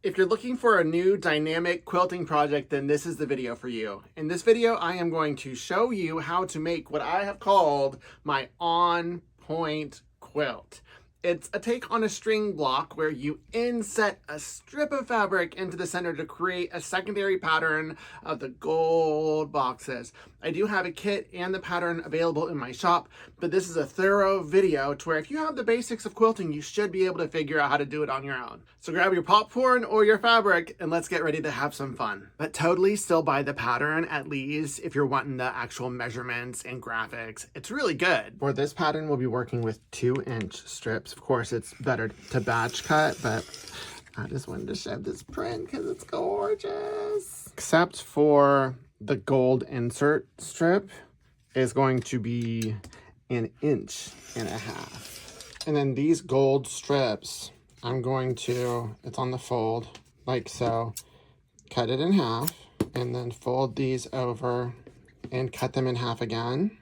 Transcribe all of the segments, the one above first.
If you're looking for a new dynamic quilting project, then this is the video for you. In this video, I am going to show you how to make what I have called my on-point quilt. It's a take on a string block where you inset a strip of fabric into the center to create a secondary pattern of the gold boxes. I do have a kit and the pattern available in my shop, but this is a thorough video to where if you have the basics of quilting, you should be able to figure out how to do it on your own. So grab your popcorn or your fabric and let's get ready to have some fun. But totally still buy the pattern, at least if you're wanting the actual measurements and graphics. It's really good. For this pattern, we'll be working with 2-inch strips. Of course, it's better to batch cut, but I just wanted to show this print because it's gorgeous. Except for the gold insert strip is going to be 1.5 inches. And then these gold strips, I'm going to, it's on the fold, like so, cut it in half, and then fold these over and cut them in half again.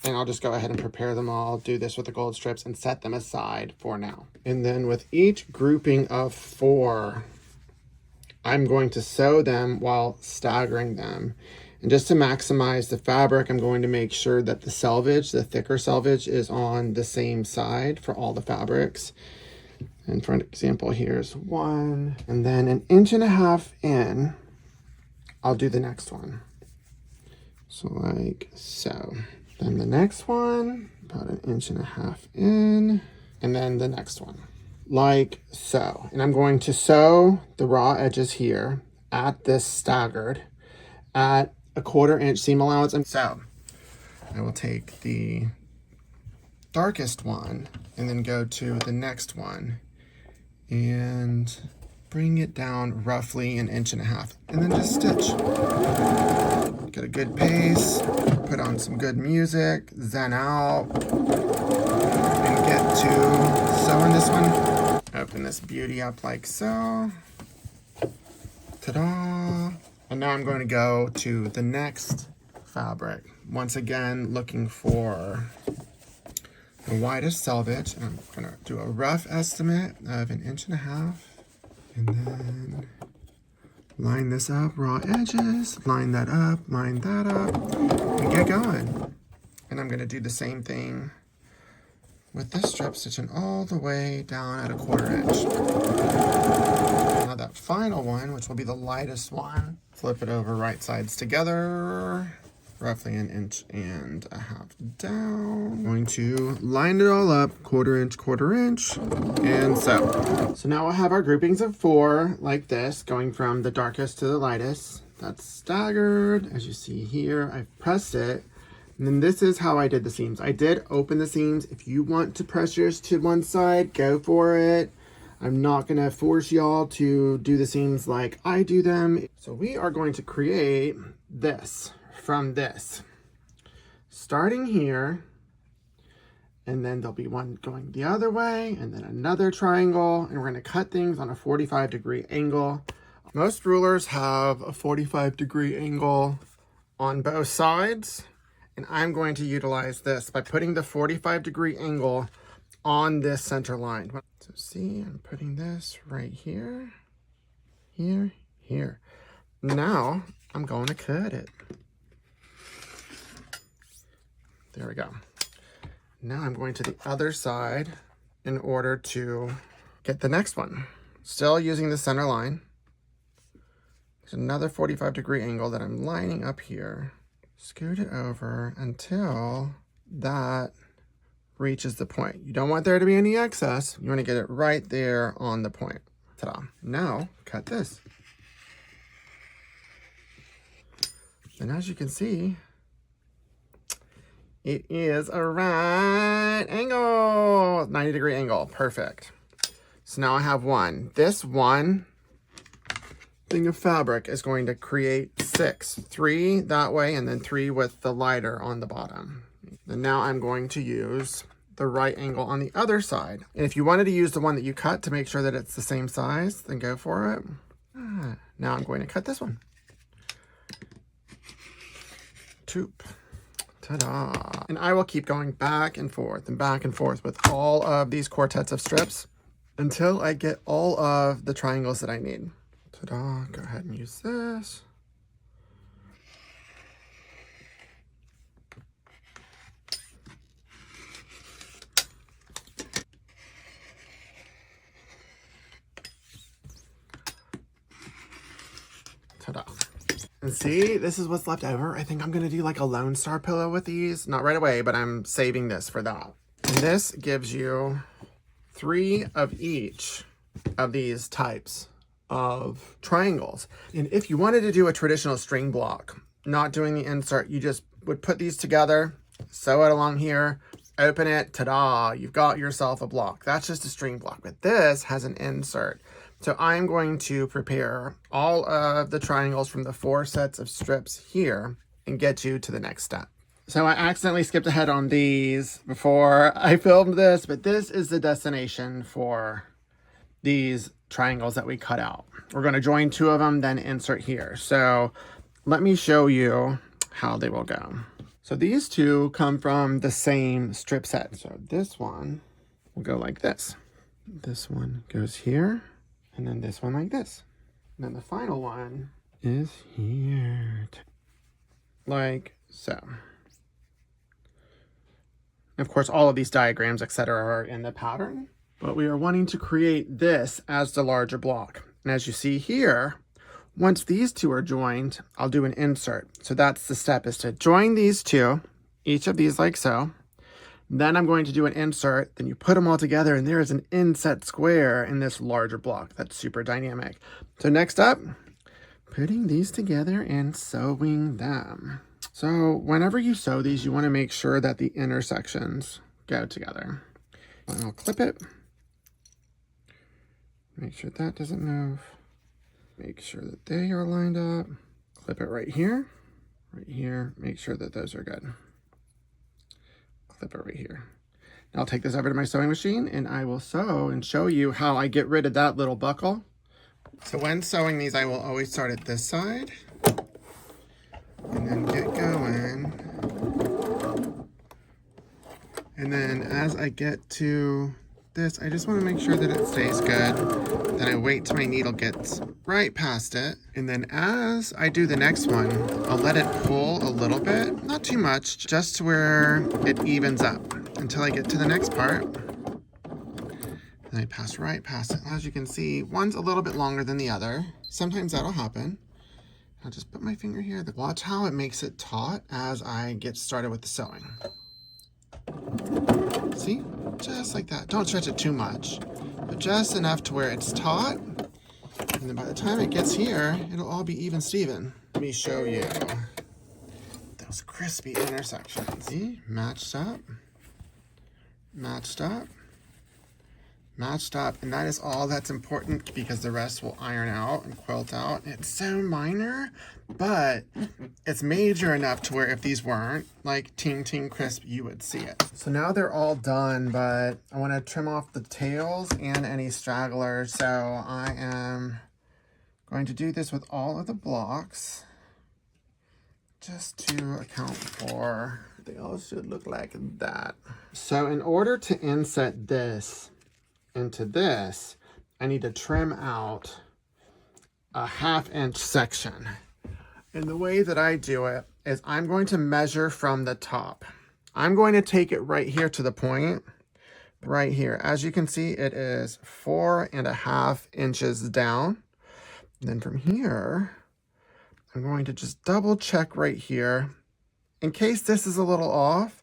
And I'll just go ahead and prepare them all, do this with the gold strips, and set them aside for now. And then with each grouping of 4, I'm going to sew them while staggering them. And just to maximize the fabric, I'm going to make sure that the selvage, the thicker selvage, is on the same side for all the fabrics. And for example, here's 1. And then 1.5 inches in, I'll do the next one. So like so. Then the next one, about 1.5 inches in, and then the next one, like so. And I'm going to sew the raw edges here at this staggered at 1/4 inch seam allowance. And so I will take the darkest one and then go to the next one and bring it down roughly 1.5 inches, and then just stitch. Get a good pace, put on some good music, zen out, and get to sewing this one. Open this beauty up like so. Ta-da! And now I'm going to go to the next fabric. Once again, looking for the widest selvage. I'm going to do a rough estimate of 1.5 inches. And then line this up, raw edges, line that up, and get going. And I'm gonna do the same thing with this strip, stitching all the way down at 1/4 inch. Now that final one, which will be the lightest one, flip it over right sides together, roughly 1.5 inches down. I'm going to line it all up, 1/4 inch, and sew. So now we'll have our groupings of 4 like this, going from the darkest to the lightest. That's staggered. As you see here, I've pressed it. And then this is how I did the seams. I did open the seams. If you want to press yours to one side, go for it. I'm not gonna force y'all to do the seams like I do them. So we are going to create this from this. Starting here, and then there'll be one going the other way, and then another triangle, and we're gonna cut things on a 45-degree angle. Most rulers have a 45-degree angle on both sides, and I'm going to utilize this by putting the 45-degree angle on this center line. So see, I'm putting this right here, here, here. Now, I'm going to cut it. There we go. Now I'm going to the other side in order to get the next one. Still using the center line. There's another 45-degree angle that I'm lining up here. Scoot it over until that reaches the point. You don't want there to be any excess. You want to get it right there on the point. Ta-da. Now, cut this. And as you can see, it is a right angle, 90-degree angle, perfect. So now I have one. This one thing of fabric is going to create 6, 3 that way, and then 3 with the lighter on the bottom. And now I'm going to use the right angle on the other side. And if you wanted to use the one that you cut to make sure that it's the same size, then go for it. Now I'm going to cut this one. Toop. Ta-da. And I will keep going back and forth with all of these quartets of strips until I get all of the triangles that I need. Ta-da, go ahead and use this. Ta-da. And see, this is what's left over. I think I'm gonna do like a Lone Star pillow with these. Not right away, but I'm saving this for that. And this gives you 3 of each of these types of triangles. And if you wanted to do a traditional string block, not doing the insert, you just would put these together, sew it along here, open it, ta-da, you've got yourself a block. That's just a string block, but this has an insert. So I'm going to prepare all of the triangles from the 4 sets of strips here and get you to the next step. So I accidentally skipped ahead on these before I filmed this, but this is the destination for these triangles that we cut out. We're going to join 2 of them, then insert here. So let me show you how they will go. So these 2 come from the same strip set. So this one will go like this. This one goes here, and then this one like this. And then the final one is here, like so. Of course, all of these diagrams, etc., are in the pattern, but we are wanting to create this as the larger block. And as you see here, once these 2 are joined, I'll do an insert. So that's the step, is to join these 2, each of these like so. Then I'm going to do an insert, then you put them all together, and there is an inset square in this larger block. That's super dynamic. So next up, putting these together and sewing them. So whenever you sew these, you want to make sure that the intersections go together. And I'll clip it. Make sure that doesn't move. Make sure that they are lined up. Clip it right here. Right here. Make sure that those are good. Clip it right here. Now I'll take this over to my sewing machine and I will sew and show you how I get rid of that little buckle. So when sewing these, I will always start at this side and then get going. And then as I get to this, I just want to make sure that it stays good. Then I wait till my needle gets right past it. And then as I do the next one, I'll let it pull a little bit, not too much, just to where it evens up until I get to the next part. And I pass right past it. As you can see, one's a little bit longer than the other. Sometimes that'll happen. I'll just put my finger here. Watch how it makes it taut as I get started with the sewing. See? Just like that. Don't stretch it too much, but just enough to where it's taut. And then by the time it gets here, it'll all be even Steven. Let me show you those crispy intersections. See? Matched up, matched up, matched up. And that is all that's important because the rest will iron out and quilt out. It's so minor, but it's major enough to where if these weren't like ting ting crisp, you would see it. So now they're all done, but I want to trim off the tails and any stragglers. So I am going to do this with all of the blocks just to account for, they all should look like that. So in order to inset this into this, I need to trim out a 1/2 inch section. And the way that I do it is I'm going to measure from the top. I'm going to take it right here to the point, right here. As you can see, it is 4.5 inches down. And then from here, I'm going to just double check right here in case this is a little off,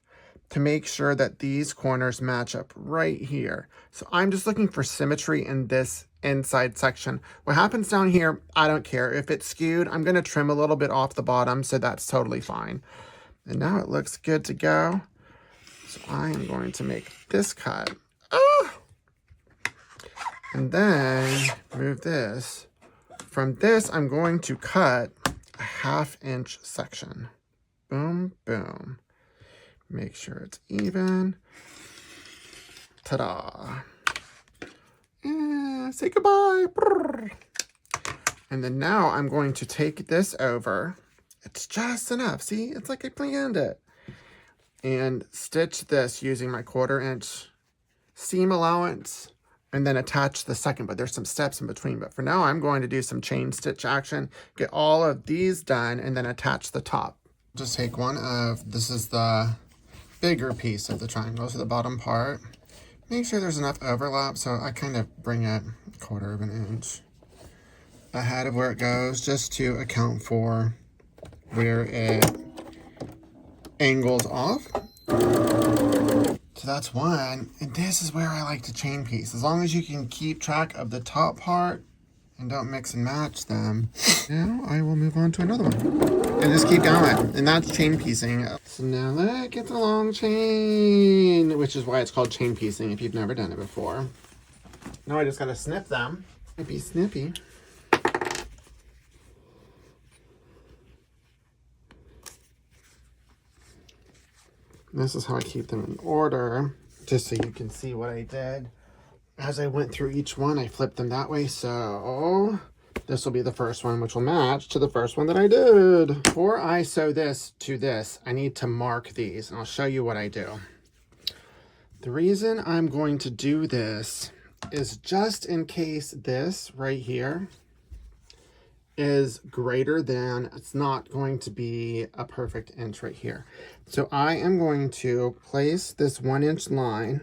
to make sure that these corners match up right here. So I'm just looking for symmetry in this inside section. What happens down here, I don't care. If it's skewed, I'm gonna trim a little bit off the bottom, so that's totally fine. And now it looks good to go. So I am going to make this cut. Ah! And then move this. From this, I'm going to cut a 1/2 inch section. Boom, boom. Make sure it's even. Ta-da. Yeah, say goodbye. Brrr. And then now I'm going to take this over. It's just enough. See, it's like I planned it. And stitch this using my 1/4 inch seam allowance and then attach the second, but there's some steps in between. But for now, I'm going to do some chain stitch action, get all of these done, and then attach the top. Just take one of, this is the bigger piece of the triangle, so the bottom part. Make sure there's enough overlap, so I kind of bring it 1/4 of an inch ahead of where it goes, just to account for where it angles off. So that's one, and this is where I like to chain piece. As long as you can keep track of the top part and don't mix and match them. Now I will move on to another one and just keep going, and that's chain piecing. So now let's get the long chain, which is why it's called chain piecing if you've never done it before. Now I just gotta snip them. Snippy, snippy. This is how I keep them in order, just so you can see what I did. As I went through each one, I flipped them that way, so this will be the first one, which will match to the first one that I did. Before I sew this to this, I need to mark these, and I'll show you what I do. The reason I'm going to do this is just in case this right here is greater than, it's not going to be a perfect inch right here. So I am going to place this 1 inch line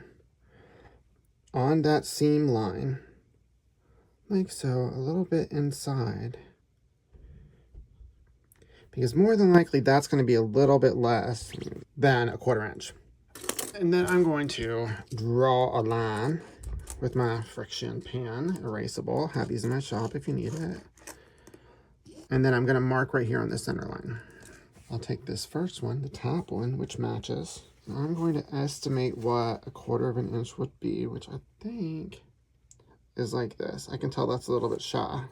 on that seam line, like so, a little bit inside, because more than likely that's going to be a little bit less than 1/4 inch. And then I'm going to draw a line with my friction pen, erasable. Have these in my shop if you need it. And then I'm going to mark right here on the center line. I'll take this first one, the top one, which matches. So I'm going to estimate what 1/4 of an inch would be, which I think is like this. I can tell that's a little bit shy.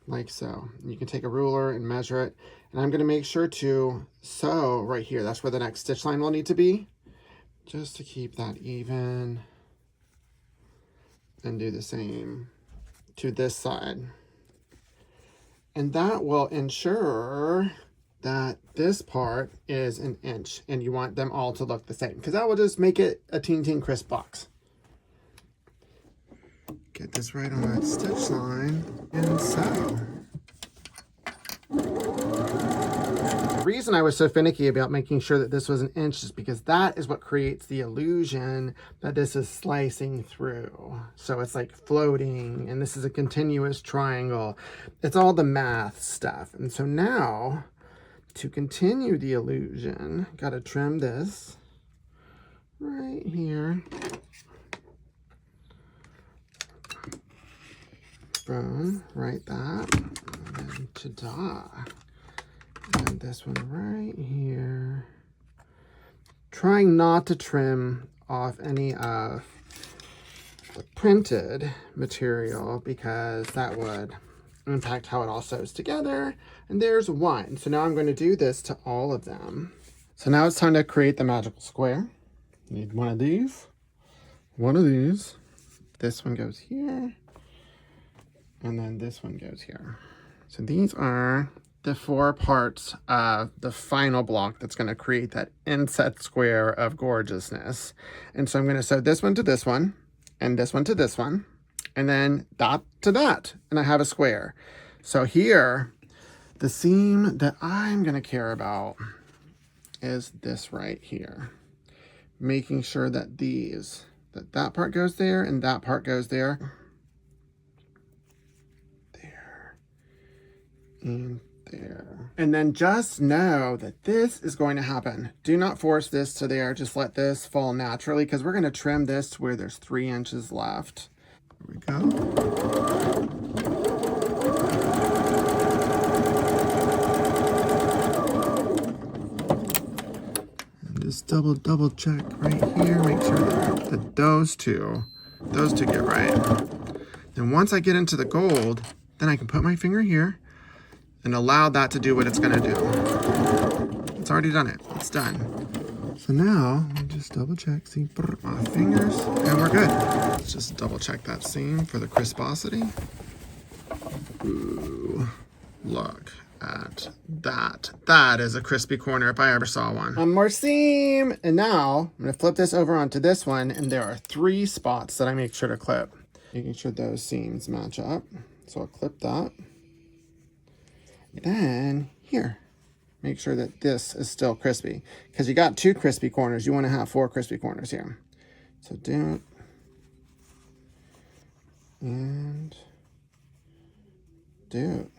Like so. You can take a ruler and measure it. And I'm going to make sure to sew right here. That's where the next stitch line will need to be, just to keep that even. And do the same to this side. And that will ensure that this part is 1 inch, and you want them all to look the same, because that will just make it a teen crisp box. Get this right on that stitch line and sew. The reason I was so finicky about making sure that this was 1 inch is because that is what creates the illusion that this is slicing through. So it's like floating, and this is a continuous triangle. It's all the math stuff. And so now, to continue the illusion, gotta trim this right here. Boom, right that, and then ta-da. And this one right here. Trying not to trim off any of the printed material, because that would impact how it all sews together. And there's one. So now I'm going to do this to all of them. So now it's time to create the magical square. You need one of these, one of these. This one goes here, and then this one goes here. So these are the 4 parts of the final block that's going to create that inset square of gorgeousness. And so I'm going to sew this one to this one, and this one to this one, and then that to that, and I have a square. So here, the seam that I'm going to care about is this right here. Making sure that that part goes there and that part goes there. There. And there. And then just know that this is going to happen. Do not force this to there. Just let this fall naturally, because we're going to trim this to where there's 3 inches left. There we go. And just double check right here. Make sure that those two get right. Then once I get into the gold, then I can put my finger here and allow that to do what it's gonna do. It's already done it, it's done. So now, I'll just double check, see, my fingers, and we're good. Let's just double check that seam for the crisposity. Ooh, look, at that. That is a crispy corner if I ever saw one. One more seam. And now I'm gonna flip this over onto this one, and there are 3 spots that I make sure to clip. Making sure those seams match up. So I'll clip that. And then here, make sure that this is still crispy, because you got 2 crispy corners. You wanna have 4 crispy corners here. So do it. And do it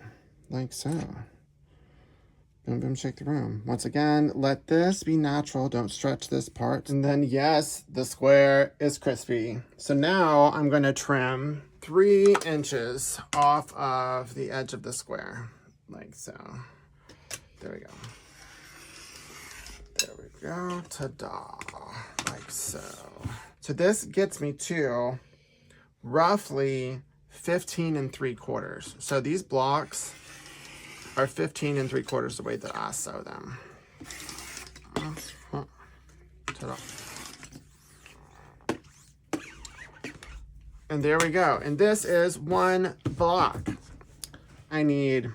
like so. Boom, boom, shake the room. Once again, let this be natural. Don't stretch this part. And then yes, the square is crispy. So now I'm gonna trim 3 inches off of the edge of the square, like so. There we go. There we go, ta-da, like so. So this gets me to roughly 15 3/4. So these blocks are 15 3/4 the way that I sew them. Ta-da. And there we go. And this is 1 block. I need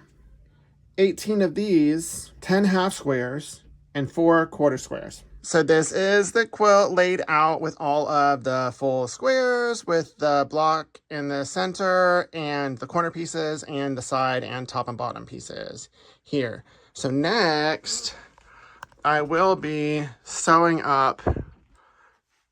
18 of these, 10 half squares, and 4 quarter squares. So this is the quilt laid out with all of the full squares, with the block in the center and the corner pieces and the side and top and bottom pieces here. So next, I will be sewing up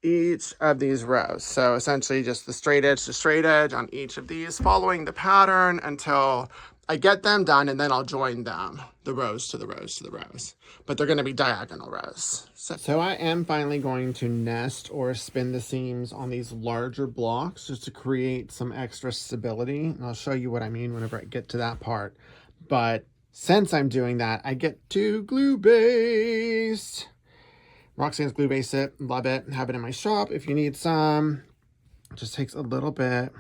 each of these rows. So essentially just the straight edge to straight edge on each of these, following the pattern until I get them done, and then I'll join them, the rows to the rows to the rows. But they're gonna be diagonal rows. So I am finally going to nest or spin the seams on these larger blocks just to create some extra stability. And I'll show you what I mean whenever I get to that part. But since I'm doing that, I get to glue baste. Roxanne's glue base it, love it, have it in my shop if you need some. It just takes a little bit.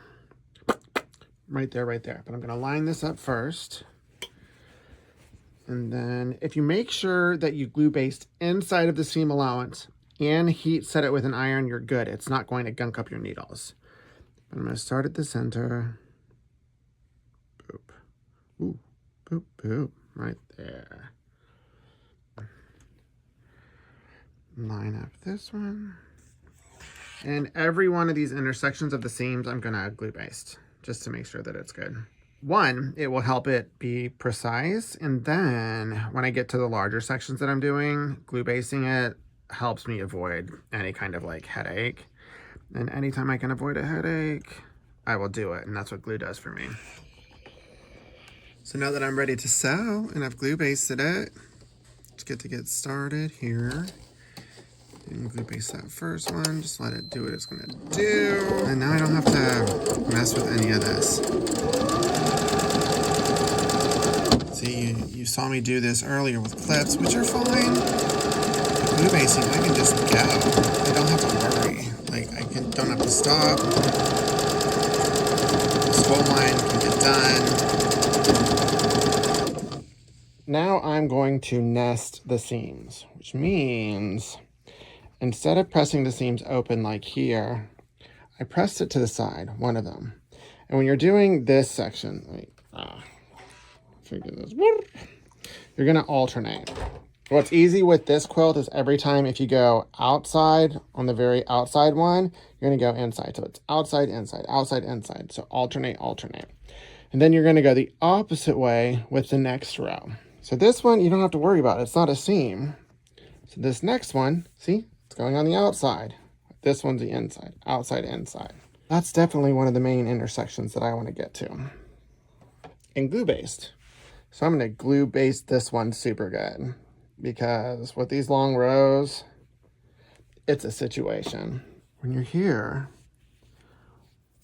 Right there, right there. But I'm gonna line this up first. And then if you make sure that you glue baste inside of the seam allowance and heat set it with an iron, you're good. It's not going to gunk up your needles. But I'm gonna start at the center. Boop. Ooh, boop, boop, right there. Line up this one. And every one of these intersections of the seams, I'm gonna glue baste, just to make sure that it's good. 1, it will help it be precise, and then when I get to the larger sections that I'm doing, glue basting it helps me avoid any kind of like headache. And anytime I can avoid a headache, I will do it, and that's what glue does for me. So now that I'm ready to sew and I've glue basted it, let's get started here. And glue baste that first one, just let it do what it's gonna do. And now I don't have to mess with any of this. See, you saw me do this earlier with clips, which are fine. With glue basting, I can just go. I don't have to worry. Like, don't have to stop. This whole line can get done. Now I'm going to nest the seams, which means instead of pressing the seams open like here, I pressed it to the side, one of them. And when you're doing this section, figure this, you're gonna alternate. What's easy with this quilt is every time if you go outside on the very outside one, you're gonna go inside. So it's outside, inside, outside, inside. So alternate, alternate. And then you're gonna go the opposite way with the next row. So this one, you don't have to worry about it. It's not a seam. So this next one, see? It's going on the outside. This one's the inside, outside, inside. That's definitely one of the main intersections that I want to get to. And glue baste. So I'm going to glue baste this one super good, because with these long rows, it's a situation. When you're here,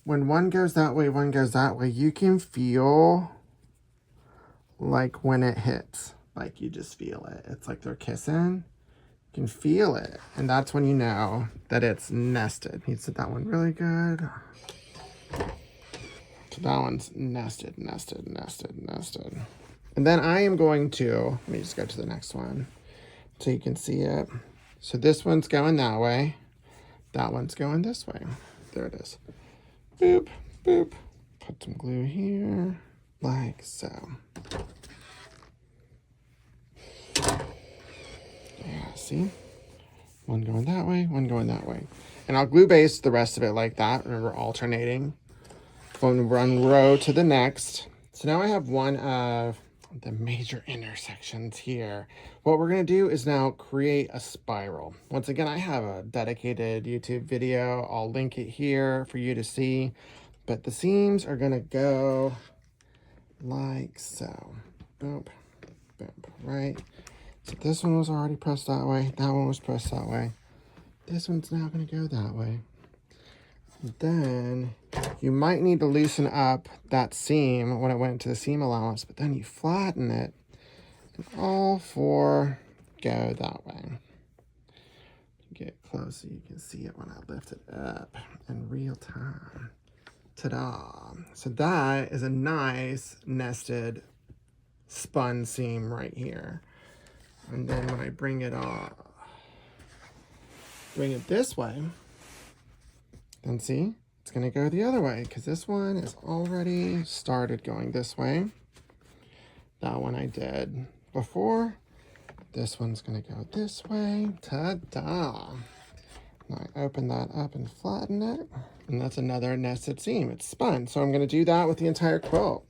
when one goes that way, one goes that way, you can feel like when it hits, like you just feel it. It's like they're kissing. You can feel it, and that's when you know that it's nested. You set that one really good. So that one's nested, nested, nested, nested. And then I am going to, let me just go to the next one so you can see it. So this one's going that way. That one's going this way. There it is. Boop, boop. Put some glue here, like so. see? One going that way, one going that way. And I'll glue base the rest of it like that. Remember, alternating from one row to the next. So now I have one of the major intersections here. What we're gonna do is now create a spiral. Once again, I have a dedicated YouTube video. I'll link it here for you to see. But the seams are gonna go like so. Boop, boop, right? So this one was already pressed that way. That one was pressed that way. This one's now going to go that way. And then you might need to loosen up that seam when it went to the seam allowance, but then you flatten it and all four go that way. Get close so you can see it when I lift it up in real time. Ta-da! So that is a nice nested spun seam right here. And then when I bring it off, bring it this way, then see, it's gonna go the other way because this one is already started going this way. That one I did before. This one's gonna go this way. Ta-da! Now I open that up and flatten it. And that's another nested seam. It's spun. So I'm gonna do that with the entire quilt.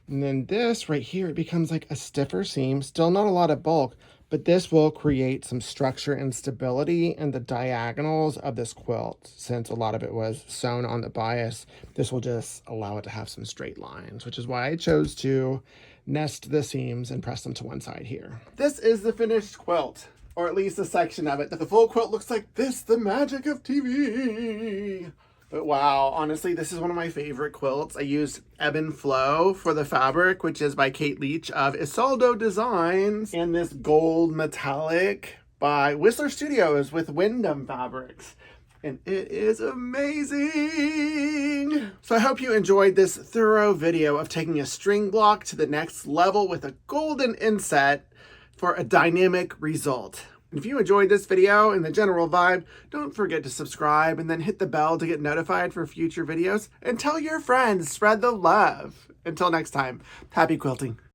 And then this right here, it becomes like a stiffer seam, still not a lot of bulk, but this will create some structure and stability in the diagonals of this quilt. Since a lot of it was sewn on the bias, this will just allow it to have some straight lines, which is why I chose to nest the seams and press them to one side here. This is the finished quilt, or at least a section of it. The full quilt looks like this, the magic of TV. But wow, honestly, this is one of my favorite quilts. I used Ebb and Flow for the fabric, which is by Kate Leach of Isoldo Designs, and this gold metallic by Whistler Studios with Wyndham Fabrics. And it is amazing. So I hope you enjoyed this thorough video of taking a string block to the next level with a golden inset for a dynamic result. And if you enjoyed this video and the general vibe, don't forget to subscribe and then hit the bell to get notified for future videos. And tell your friends, spread the love. Until next time, happy quilting.